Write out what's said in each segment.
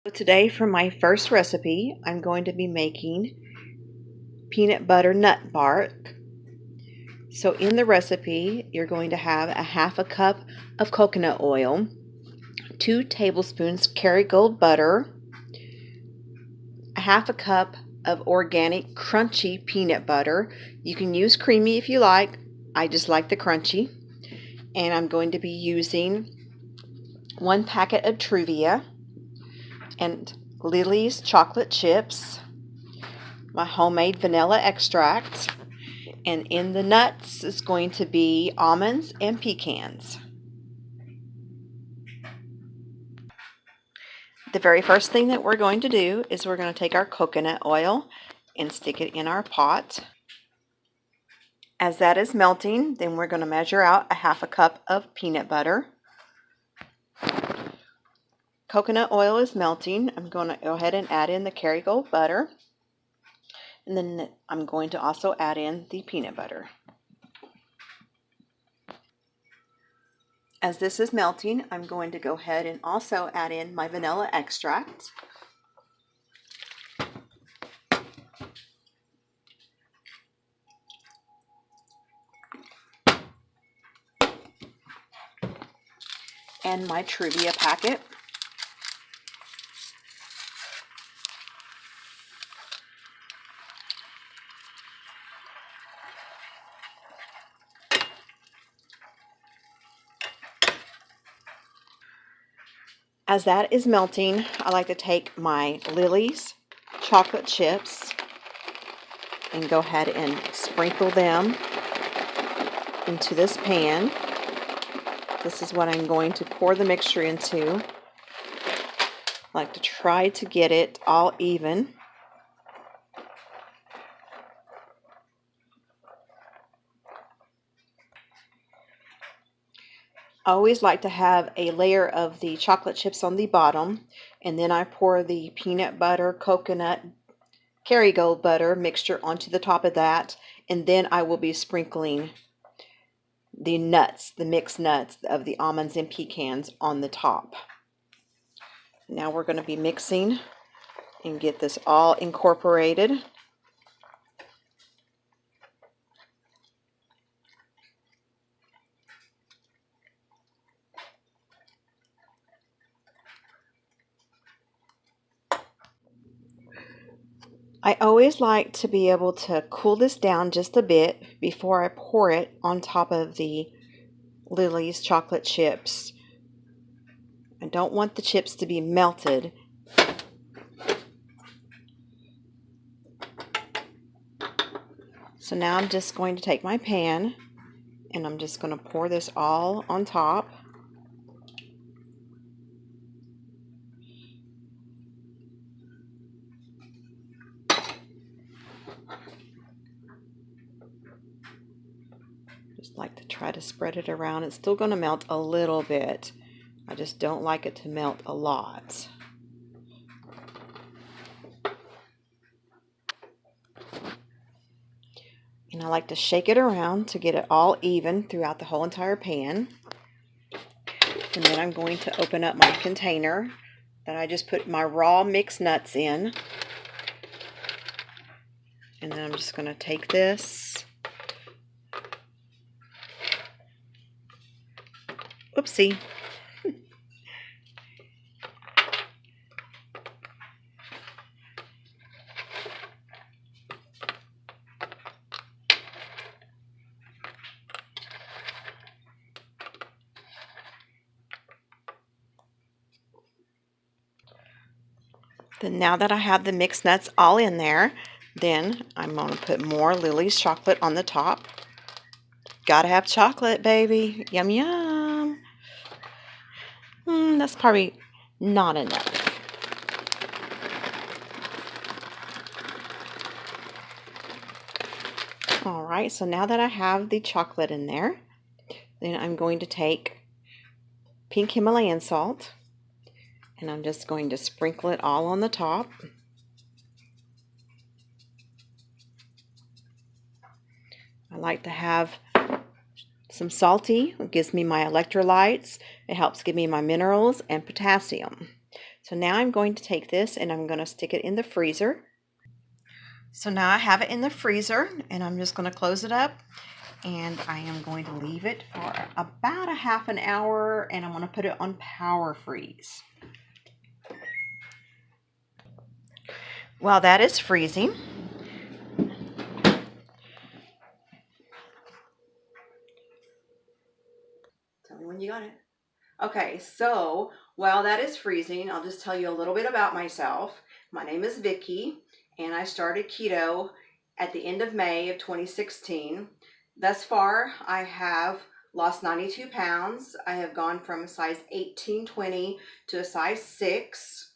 So today for my first recipe, I'm going to be making peanut butter nut bark. So in the recipe, you're going to have a half a cup of coconut oil, 2 tablespoons Kerrygold butter, a half a cup of organic crunchy peanut butter. You can use creamy if you like. I just like the crunchy. And I'm going to be using 1 packet of Truvia and Lily's chocolate chips, my homemade vanilla extract, and in the nuts is going to be almonds and pecans. The very first thing that we're going to do is we're going to take our coconut oil and stick it in our pot. As that is melting, then we're going to measure out a half a cup of peanut butter. Coconut oil is melting. I'm going to go ahead and add in the Kerrygold butter. And then I'm going to also add in the peanut butter. As this is melting, I'm going to go ahead and also add in my vanilla extract. And my Truvia packet. As that is melting, I like to take my Lily's chocolate chips and go ahead and sprinkle them into this pan. This is what I'm going to pour the mixture into. I like to try to get it all even. I always like to have a layer of the chocolate chips on the bottom, and then I pour the peanut butter, coconut, Kerrygold butter mixture onto the top of that, and then I will be sprinkling the nuts, the mixed nuts of the almonds and pecans on the top. Now we're going to be mixing and get this all incorporated. I always like to be able to cool this down just a bit before I pour it on top of the Lily's chocolate chips. I don't want the chips to be melted. So now I'm just going to take my pan and I'm just going to pour this all on top. Just like to try to spread it around. It's still going to melt a little bit. I just don't like it to melt a lot. And I like to shake it around to get it all even throughout the whole entire pan. And then I'm going to open up my container that I just put my raw mixed nuts in. And then I'm just going to take this. Oopsie. Then now that I have the mixed nuts all in there, then I'm going to put more Lily's chocolate on the top. Gotta have chocolate, baby. Yum, yum. That's probably not enough. Alright, so now that I have the chocolate in there, then I'm going to take pink Himalayan salt, and I'm just going to sprinkle it all on the top. I like to have some salty. It gives me my electrolytes. It helps give me my minerals and potassium. So now I'm going to take this and I'm going to stick it in the freezer. So now I have it in the freezer and I'm just going to close it up, and I am going to leave it for about a half an hour, and I'm going to put it on power freeze. While that is freezing, tell me when you got it. Okay, so while that is freezing, I'll just tell you a little bit about myself. My name is Vicki, and I started keto at the end of May of 2016. Thus far, I have lost 92 pounds. I have gone from a size 18-20 to a size 6.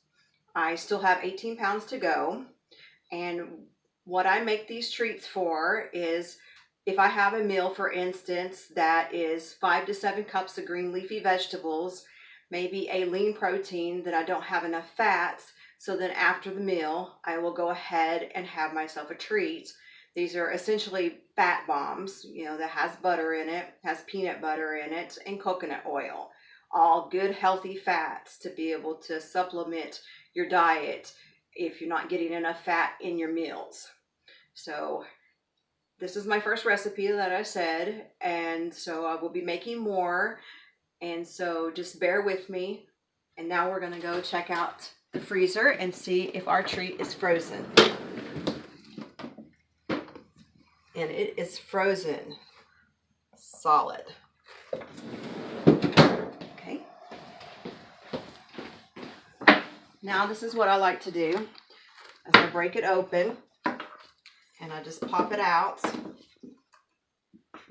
I still have 18 pounds to go. And what I make these treats for is, if I have a meal, for instance, that is 5 to 7 cups of green leafy vegetables, maybe a lean protein that I don't have enough fats, so then after the meal, I will go ahead and have myself a treat. These are essentially fat bombs, that has butter in it, has peanut butter in it, and coconut oil. All good, healthy fats to be able to supplement your diet if you're not getting enough fat in your meals. So this is my first recipe that I said, and so I will be making more, and so just bear with me. And now we're going to go check out the freezer and see if our treat is frozen. And it is frozen solid. Okay. Now this is what I like to do, is I break it open and I just pop it out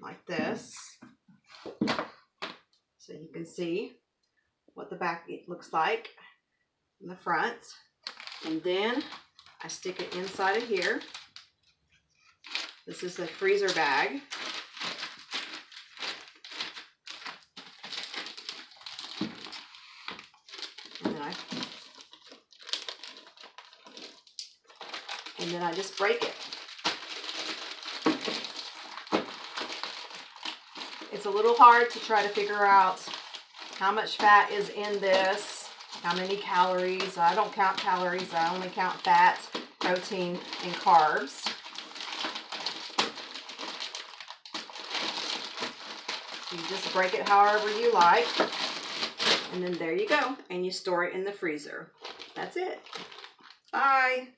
like this, so you can see what the back looks like in the front. And then I stick it inside of here. This is the freezer bag. And then I just break it. It's a little hard to try to figure out how much fat is in this, how many calories. I don't count calories, I only count fat, protein, and carbs. You just break it however you like, and then there you go, and you store it in the freezer. That's it. Bye.